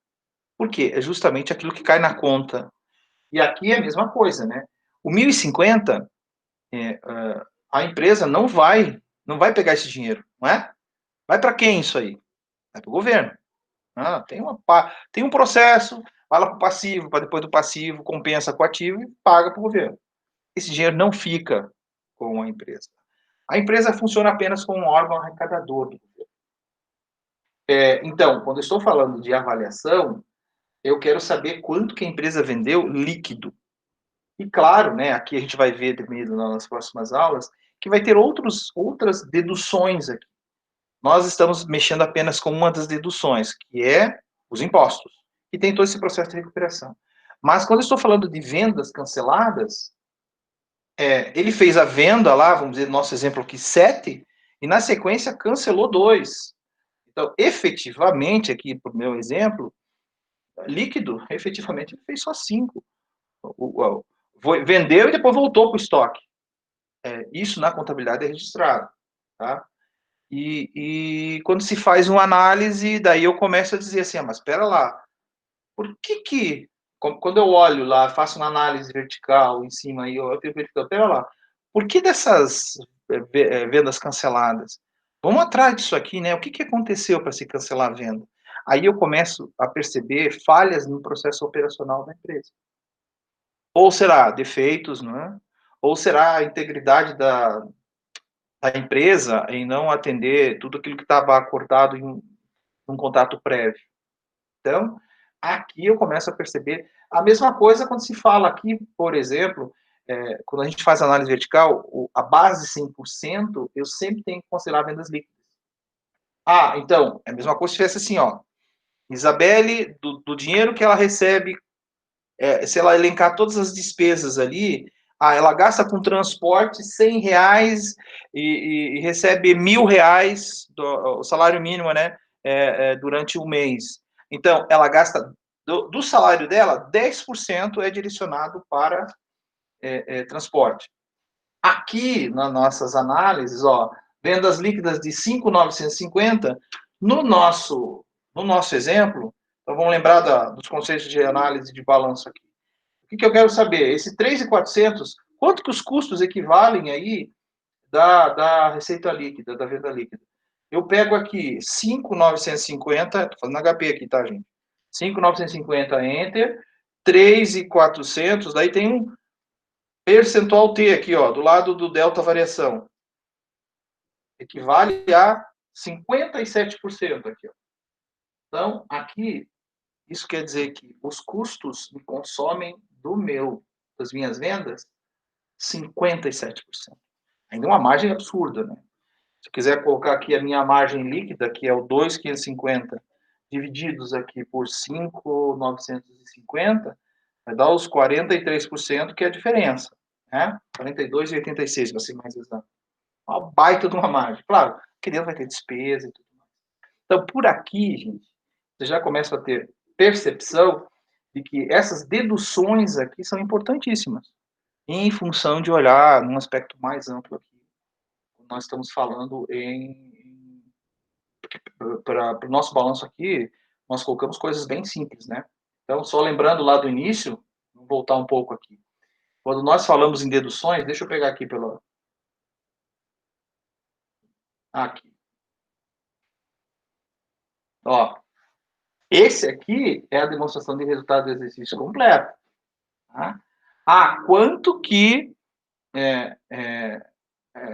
Por quê? É justamente aquilo que cai na conta. E aqui é a mesma coisa, né? O 1.050, a empresa não vai pegar esse dinheiro, não é? Vai para quem isso aí? Vai para o governo. Tem um processo, vai lá para o passivo, para depois do passivo, compensa com o ativo e paga para o governo. Esse dinheiro não fica com a empresa. A empresa funciona apenas como um órgão arrecadador do governo. Então, quando eu estou falando de avaliação, eu quero saber quanto que a empresa vendeu líquido. E claro, né, aqui a gente vai ver nas próximas aulas, que vai ter outras deduções aqui. Nós estamos mexendo apenas com uma das deduções, que é os impostos, e tem todo esse processo de recuperação. Mas quando eu estou falando de vendas canceladas, ele fez a venda lá, vamos dizer, no nosso exemplo aqui, 7, e na sequência cancelou 2. Então, efetivamente, aqui para o meu exemplo, líquido, efetivamente, ele fez só 5. Vendeu e depois voltou para o estoque. Isso na contabilidade é registrado. Tá? E quando se faz uma análise, daí eu começo a dizer assim, mas espera lá, por que quando eu olho lá, faço uma análise vertical em cima, e eu verifico, espera lá, por que dessas vendas canceladas? Vamos atrás disso aqui, né? O que aconteceu para se cancelar a venda? Aí eu começo a perceber falhas no processo operacional da empresa. Ou será defeitos, não é? Ou será a integridade da empresa em não atender tudo aquilo que estava acordado em um contato prévio. Então, aqui eu começo a perceber a mesma coisa quando se fala aqui, por exemplo, quando a gente faz análise vertical, a base 100%, eu sempre tenho que considerar vendas líquidas. Então, é a mesma coisa se tivesse assim, ó, Isabelle, do dinheiro que ela recebe, se ela elencar todas as despesas ali, ela gasta com transporte R$100 e recebe R$1.000, o salário mínimo, né, durante o mês. Então, ela gasta, do salário dela, 10% é direcionado para transporte. Aqui, nas nossas análises, vendas líquidas de 5.950, no nosso exemplo, então vamos lembrar dos conceitos de análise de balanço aqui. O que eu quero saber? Esse 3.400, quanto que os custos equivalem aí da receita líquida, da venda líquida? Eu pego aqui 5.950, estou fazendo HP aqui, tá, gente? 5.950, Enter, 3.400, daí tem um percentual T aqui, do lado do delta variação. Equivale a 57% aqui, Então, aqui, isso quer dizer que os custos me consomem das minhas vendas, 57%. Ainda é uma margem absurda, né? Se eu quiser colocar aqui a minha margem líquida, que é o 2.550, divididos aqui por 5.950, vai dar os 43%, que é a diferença, né? 42,86, para ser mais exato. Uma baita de uma margem. Claro, que dentro vai ter despesa e tudo mais. Então, por aqui, gente, você já começa a ter percepção de que essas deduções aqui são importantíssimas, em função de olhar num aspecto mais amplo aqui. Nós estamos falando para o nosso balanço aqui, nós colocamos coisas bem simples, né? Então, só lembrando lá do início, vou voltar um pouco aqui. Quando nós falamos em deduções, deixa eu pegar aqui aqui. Esse aqui é a demonstração de resultado do exercício completo. Tá? Quanto que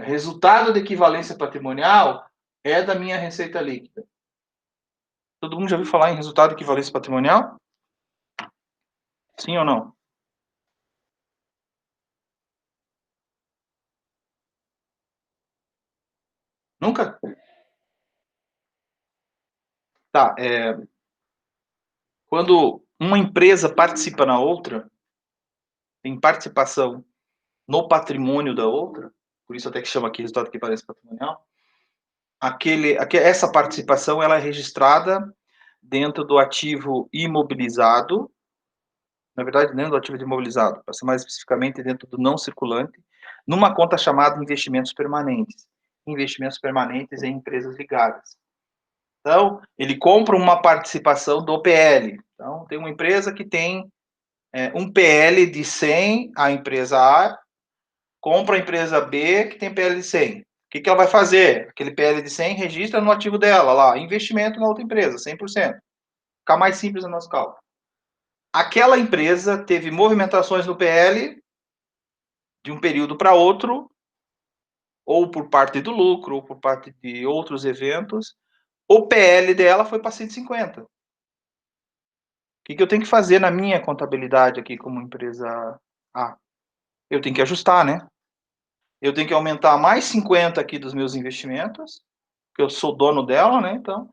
resultado de equivalência patrimonial é da minha receita líquida. Todo mundo já ouviu falar em resultado de equivalência patrimonial? Sim ou não? Nunca? Tá, quando uma empresa participa na outra, tem participação no patrimônio da outra, por isso até que chama aqui resultado de equivalência patrimonial, essa participação ela é registrada dentro do ativo imobilizado, na verdade, dentro do ativo imobilizado, para ser mais especificamente dentro do não circulante, numa conta chamada investimentos permanentes. Investimentos permanentes em empresas ligadas. Então, ele compra uma participação do PL. Então, tem uma empresa que tem um PL de 100, a empresa A compra a empresa B, que tem PL de 100. O que ela vai fazer? Aquele PL de 100 registra no ativo dela, lá, investimento na outra empresa, 100%. Fica mais simples o nosso cálculo. Aquela empresa teve movimentações no PL de um período para outro, ou por parte do lucro, ou por parte de outros eventos, o PL dela foi para 150. O que eu tenho que fazer na minha contabilidade aqui como empresa A? Eu tenho que ajustar, né? Eu tenho que aumentar mais 50 aqui dos meus investimentos, porque eu sou dono dela, né? Então,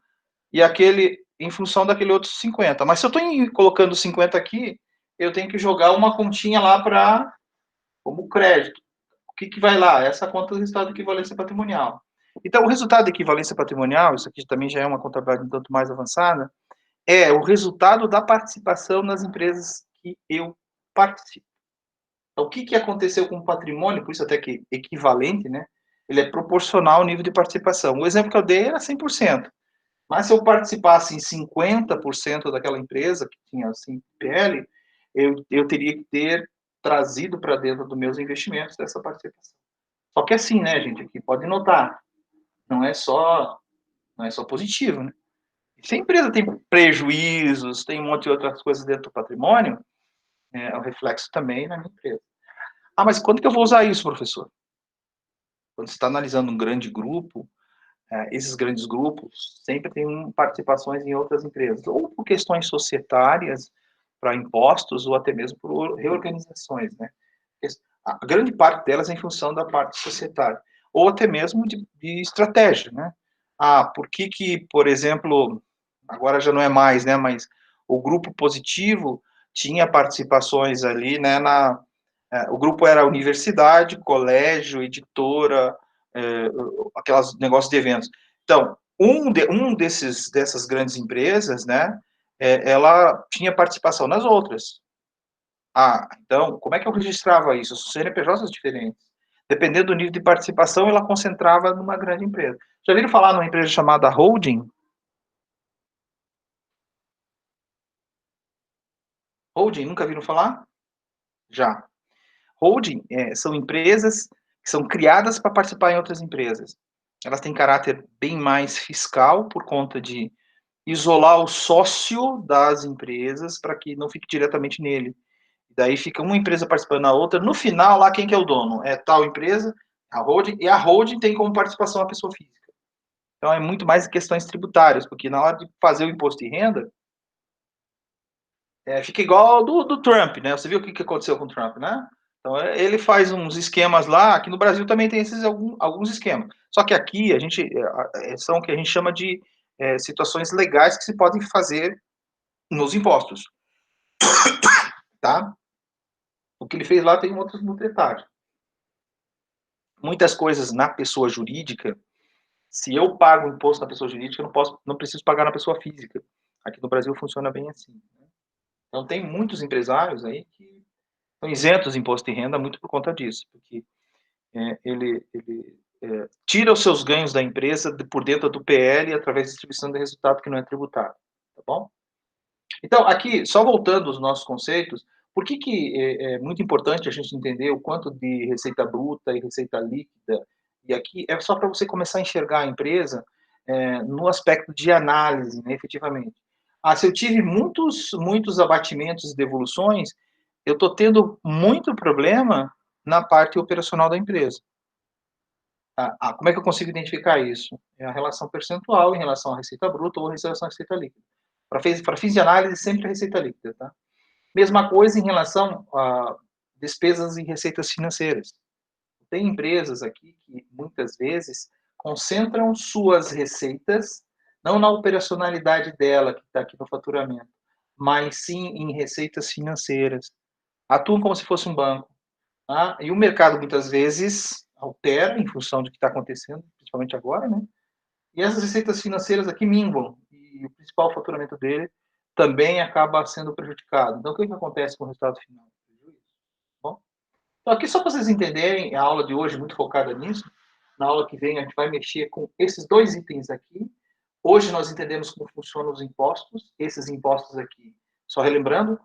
e aquele em função daquele outro 50. Mas se eu estou colocando 50 aqui, eu tenho que jogar uma continha lá para como crédito. O que vai lá? Essa conta do resultado de equivalência patrimonial. Então, o resultado de equivalência patrimonial, isso aqui também já é uma contabilidade um tanto mais avançada, é o resultado da participação nas empresas que eu participo. Então, o que aconteceu com o patrimônio, por isso até que equivalente, né? Ele é proporcional ao nível de participação. O exemplo que eu dei era 100%. Mas se eu participasse em 50% daquela empresa, que tinha assim, PL, eu teria que ter trazido para dentro dos meus investimentos dessa participação. Só que assim, né, gente, aqui pode notar, não é só positivo, né? Se a empresa tem prejuízos, tem um monte de outras coisas dentro do patrimônio, é o reflexo também na minha empresa. Ah, mas quando que eu vou usar isso, professor? Quando você está analisando um grande grupo, esses grandes grupos sempre têm participações em outras empresas, ou por questões societárias, para impostos, ou até mesmo por reorganizações, né? A grande parte delas é em função da parte societária, ou até mesmo de estratégia, né? Por que, por exemplo, agora já não é mais, né? Mas o grupo positivo tinha participações ali, né? O grupo era universidade, colégio, editora, aquelas negócios de eventos. Então, dessas grandes empresas, né? Ela tinha participação nas outras. Então, como é que eu registrava isso? Os CNPJs diferentes. Dependendo do nível de participação, ela concentrava numa grande empresa. Já viram falar numa empresa chamada holding? Holding, nunca viram falar? Já. Holding são empresas que são criadas para participar em outras empresas. Elas têm caráter bem mais fiscal por conta de isolar o sócio das empresas para que não fique diretamente nele. Daí fica uma empresa participando da outra. No final, lá quem que é o dono? É tal empresa, a holding, e a holding tem como participação a pessoa física. Então é muito mais questões tributárias, porque na hora de fazer o imposto de renda, fica igual do Trump, né? Você viu o que aconteceu com o Trump, né? Então ele faz uns esquemas lá, aqui no Brasil também tem esses alguns esquemas. Só que aqui a gente são o que a gente chama de situações legais que se podem fazer nos impostos, tá? O que ele fez lá tem outros detalhes. Muitas coisas na pessoa jurídica, se eu pago imposto na pessoa jurídica, eu não preciso pagar na pessoa física. Aqui no Brasil funciona bem assim. Né? Então tem muitos empresários aí que são isentos de imposto de renda muito por conta disso, porque ele tira os seus ganhos da empresa por dentro do PL através de distribuição de resultado que não é tributado, tá bom? Então, aqui, só voltando aos nossos conceitos, por que é muito importante a gente entender o quanto de receita bruta e receita líquida, e aqui é só para você começar a enxergar a empresa no aspecto de análise, né, efetivamente. Se eu tive muitos abatimentos e devoluções, eu estou tendo muito problema na parte operacional da empresa. Como é que eu consigo identificar isso? É a relação percentual em relação à receita bruta ou em relação à receita líquida. Para fins de análise, sempre a receita líquida, tá? Mesma coisa em relação a despesas e receitas financeiras. Tem empresas aqui que, muitas vezes, concentram suas receitas, não na operacionalidade dela, que está aqui no faturamento, mas sim em receitas financeiras. Atuam como se fosse um banco. Tá? E o mercado, muitas vezes, altera em função do que está acontecendo, principalmente agora, né? E essas receitas financeiras aqui minguam. E o principal faturamento dele também acaba sendo prejudicado. Então, o que acontece com o resultado final? Bom, então, aqui só para vocês entenderem, a aula de hoje é muito focada nisso. Na aula que vem, a gente vai mexer com esses dois itens aqui. Hoje nós entendemos como funcionam os impostos. Esses impostos aqui, só relembrando,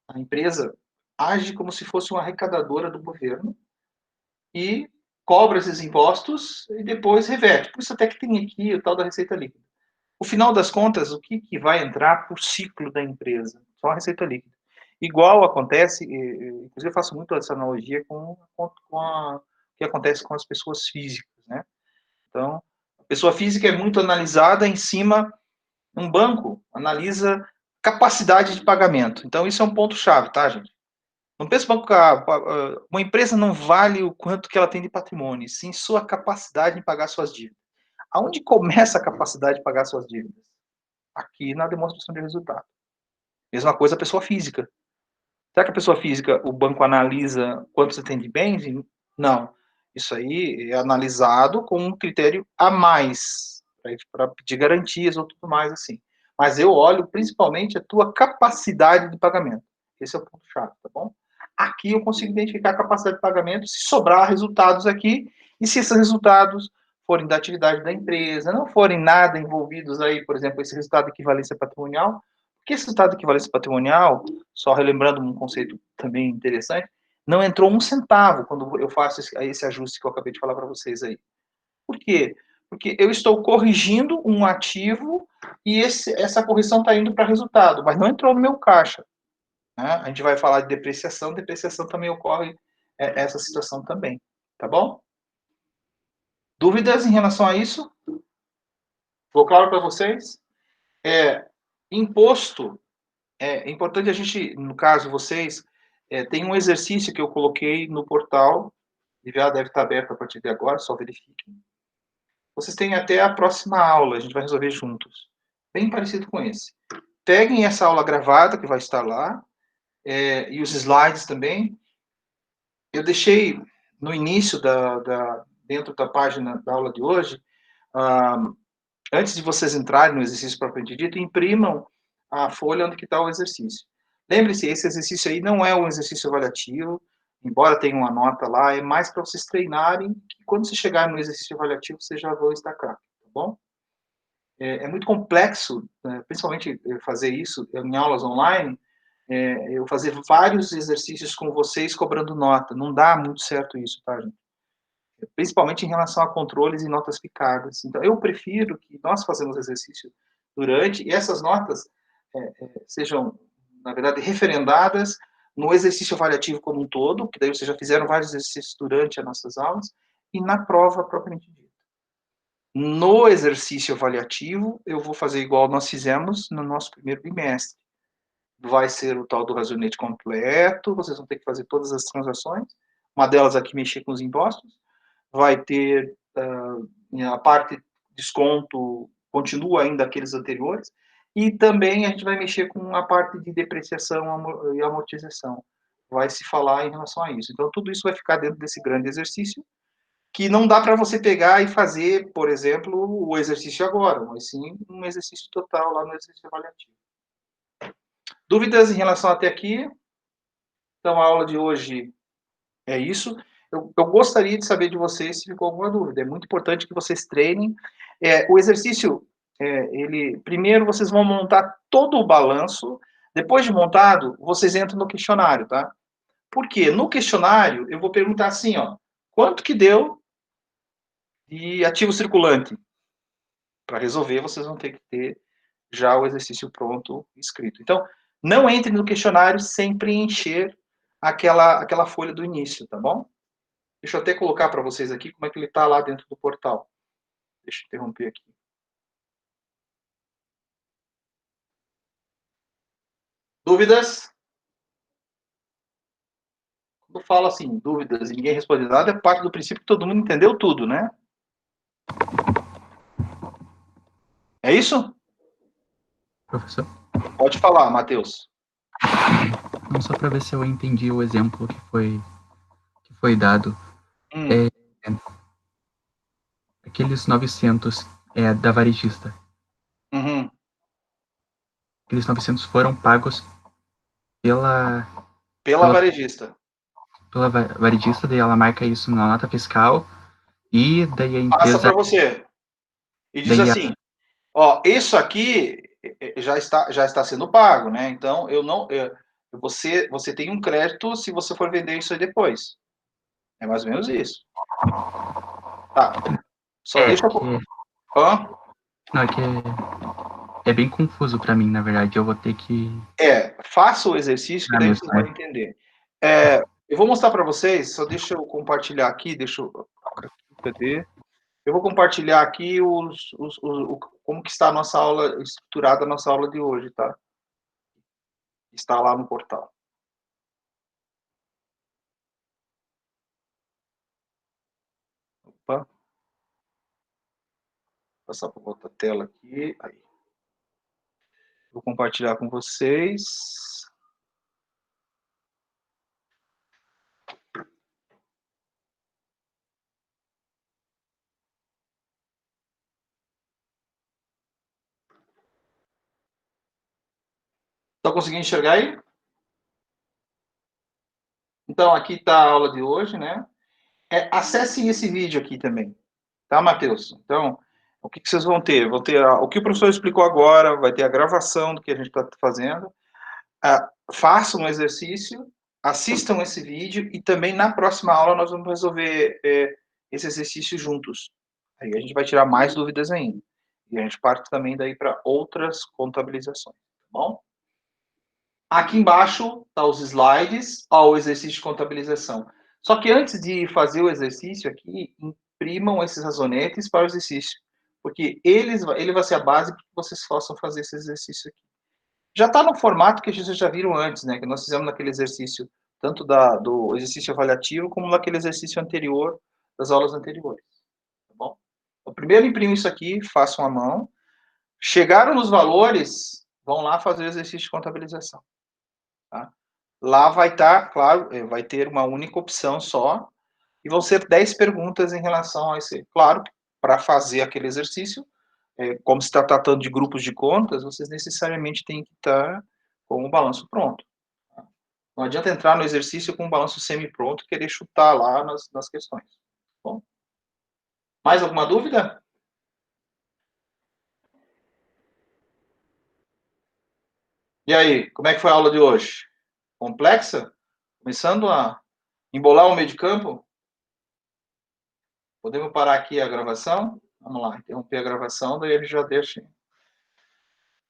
A empresa age como se fosse uma arrecadadora do governo e cobra esses impostos e depois reverte. Por isso até que tem aqui o tal da receita líquida. No final das contas, o que vai entrar por ciclo da empresa? Só a receita líquida. Igual acontece, inclusive eu faço muito essa analogia com o que acontece com as pessoas físicas, né? Então, a pessoa física é muito analisada em cima, um banco analisa capacidade de pagamento. Então, isso é um ponto-chave, tá, gente? Não pensa banco, uma empresa não vale o quanto que ela tem de patrimônio, sim sua capacidade de pagar suas dívidas. Aonde começa a capacidade de pagar suas dívidas? Aqui na demonstração de resultado. Mesma coisa a pessoa física. Será que a pessoa física, o banco analisa quanto você tem de bens? Não. Isso aí é analisado com um critério a mais, para pedir garantias ou tudo mais assim. Mas eu olho principalmente a tua capacidade de pagamento. Esse é o ponto-chave, tá bom? Aqui eu consigo identificar a capacidade de pagamento se sobrar resultados aqui, e se esses resultados forem da atividade da empresa, não forem nada envolvidos aí, por exemplo, esse resultado de equivalência patrimonial, porque esse resultado de equivalência patrimonial, só relembrando um conceito também interessante, não entrou um centavo quando eu faço esse ajuste que eu acabei de falar para vocês aí. Por quê? Porque eu estou corrigindo um ativo e essa correção está indo para resultado, mas não entrou no meu caixa. Né? A gente vai falar de depreciação também ocorre essa situação também. Tá bom? Dúvidas em relação a isso? Ficou claro para vocês? Imposto, é importante a gente, no caso vocês, tem um exercício que eu coloquei no portal, e já deve estar aberto a partir de agora, só verifiquem. Vocês têm até a próxima aula, a gente vai resolver juntos. Bem parecido com esse. Peguem essa aula gravada, que vai estar lá, e os slides também. Eu deixei no início, dentro da página da aula de hoje, antes de vocês entrarem no exercício propriamente dito, imprimam a folha onde está o exercício. Lembre-se, esse exercício aí não é um exercício avaliativo, embora tenha uma nota lá, é mais para vocês treinarem, que quando você chegar no exercício avaliativo, vocês já vão destacar, tá bom? É muito complexo, principalmente fazer isso em aulas online, eu fazer vários exercícios com vocês cobrando nota. Não dá muito certo isso, tá, gente? Principalmente em relação a controles e notas picadas. Então, eu prefiro que nós façamos exercício durante, e essas notas sejam, na verdade, referendadas no exercício avaliativo como um todo, que daí vocês já fizeram vários exercícios durante as nossas aulas, e na prova propriamente dita. No exercício avaliativo, eu vou fazer igual nós fizemos no nosso primeiro bimestre. Vai ser o tal do razonete completo, vocês vão ter que fazer todas as transações, uma delas aqui mexer com os impostos, vai ter a parte desconto, continua ainda aqueles anteriores, e também a gente vai mexer com a parte de depreciação e amortização. Vai se falar em relação a isso. Então, tudo isso vai ficar dentro desse grande exercício, que não dá para você pegar e fazer, por exemplo, o exercício agora, mas sim um exercício total lá no exercício avaliativo. Dúvidas em relação até aqui? Então, a aula de hoje é isso. Eu gostaria de saber de vocês se ficou alguma dúvida. É muito importante que vocês treinem. O exercício, primeiro vocês vão montar todo o balanço. Depois de montado, vocês entram no questionário, tá? Por quê? No questionário, eu vou perguntar assim, ó, quanto que deu de ativo circulante? Para resolver, vocês vão ter que ter já o exercício pronto, escrito. Então, não entre no questionário sem preencher aquela folha do início, tá bom? Deixa eu até colocar para vocês aqui como é que ele está lá dentro do portal. Deixa eu interromper aqui. Dúvidas? Quando eu falo assim, dúvidas e ninguém responde nada, é parte do princípio que todo mundo entendeu tudo, né? É isso?
Professor?
Pode falar, Matheus.
Não, só para ver se eu entendi o exemplo que foi dado. Aqueles 900 da varejista.
Uhum.
Aqueles 900 foram pagos pela
varejista.
Pela varejista, daí ela marca isso na nota fiscal e daí a empresa...
Passa para você. E diz assim, ó, isso aqui já está sendo pago, né? Então, eu você tem um crédito se você for vender isso aí depois. É mais ou menos isso. Tá. Só deixa eu... Hã?
Não, é que é bem confuso pra mim, na verdade. Eu vou ter que...
Faça o exercício que daí vocês vão entender. Eu vou mostrar para vocês, só deixa eu compartilhar aqui, cadê? Eu vou compartilhar aqui como que está a nossa aula, estruturada a nossa aula de hoje, tá? Está lá no portal. Opa. Vou passar para outra tela aqui. Aí. Vou compartilhar com vocês. Estão conseguindo enxergar aí? Então, aqui está a aula de hoje, né? Acessem esse vídeo aqui também. Tá, Matheus? Então, o que vocês vão ter? Vão ter o que o professor explicou agora, vai ter a gravação do que a gente está fazendo. Façam um exercício, assistam esse vídeo e também na próxima aula nós vamos resolver esse exercício juntos. Aí a gente vai tirar mais dúvidas ainda. E a gente parte também daí para outras contabilizações, tá bom? Aqui embaixo tá os slides, o exercício de contabilização. Só que antes de fazer o exercício aqui, imprimam esses razonetes para o exercício, porque ele vai ser a base para que vocês possam fazer esse exercício aqui. Já está no formato que vocês já viram antes, né? Que nós fizemos naquele exercício, tanto do exercício avaliativo, como naquele exercício anterior, das aulas anteriores. Tá bom? Então, primeiro imprime isso aqui, façam à mão. Chegaram nos valores, vão lá fazer o exercício de contabilização. Tá? Lá vai estar, claro, vai ter uma única opção só, e vão ser 10 perguntas em relação a esse. Claro, para fazer aquele exercício, como se está tratando de grupos de contas, vocês necessariamente têm que estar com o balanço pronto. Tá? Não adianta entrar no exercício com o balanço semi-pronto e querer chutar lá nas questões. Bom, mais alguma dúvida? E aí, como é que foi a aula de hoje? Complexa? Começando a embolar o meio de campo? Podemos parar aqui a gravação? Vamos lá, interromper a gravação, daí ele já deixa.